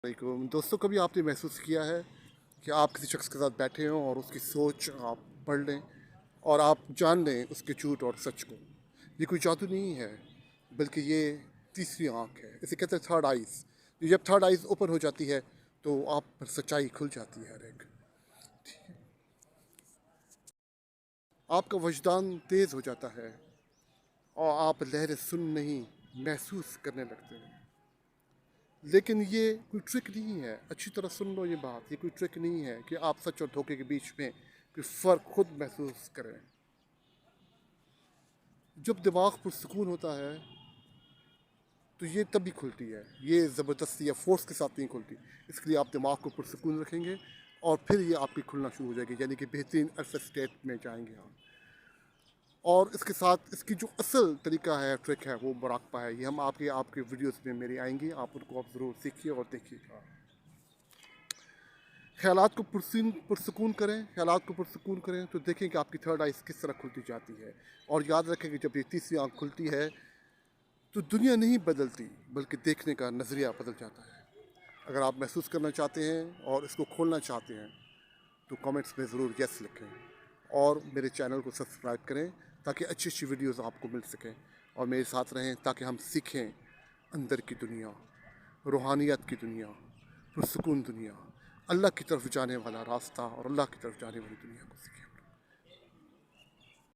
वालेकुम दोस्तों, कभी आपने महसूस किया है कि आप किसी शख्स के साथ बैठे हों और उसकी सोच आप पढ़ लें और आप जान लें उसके झूठ और सच को। ये कोई जादू नहीं है, बल्कि ये तीसरी आंख है। इसे कहते हैं थर्ड आइज़। जब थर्ड आइज़ ओपन हो जाती है तो आप पर सच्चाई खुल जाती है। हर एक आपका वजदान तेज़ हो जाता है और आप लहरें सुन नहीं महसूस करने लगते हैं। लेकिन ये कोई ट्रिक नहीं है, अच्छी तरह सुन लो ये बात। ये कोई ट्रिक नहीं है कि आप सच और धोखे के बीच में कोई फ़र्क खुद महसूस करें। जब दिमाग पुरसकून होता है तो ये तभी खुलती है, ये ज़बरदस्ती या फोर्स के साथ नहीं खुलती। इसके लिए आप दिमाग को पुरसकून रखेंगे और फिर ये आपकी खुलना शुरू हो जाएगी, यानी कि बेहतरीन अल्फा स्टेट में जाएंगे आप। और इसके साथ इसकी जो असल तरीका है, ट्रिक है, वो मुराक़बा है। ये हम आपके आपके वीडियोस में मेरी आएंगी, आप उनको आप ज़रूर सीखिए और देखिएगा। ख़यालात को पुरसकून करें, ख़यालात को पुरसकून करें तो देखें कि आपकी थर्ड आइज़ किस तरह खुलती जाती है। और याद रखें कि जब ये तीसरी आँख खुलती है तो दुनिया नहीं बदलती, बल्कि देखने का नज़रिया बदल जाता है। अगर आप महसूस करना चाहते हैं और इसको खोलना चाहते हैं तो कमेंट्स में ज़रूर यस लिखें और मेरे चैनल को सब्सक्राइब करें ताकि अच्छी अच्छी वीडियोज़ आपको मिल सकें। और मेरे साथ रहें ताकि हम सीखें अंदर की दुनिया, रूहानियत की दुनिया, पुरसकून दुनिया, अल्लाह की तरफ जाने वाला रास्ता और अल्लाह की तरफ जाने वाली दुनिया को सीखें।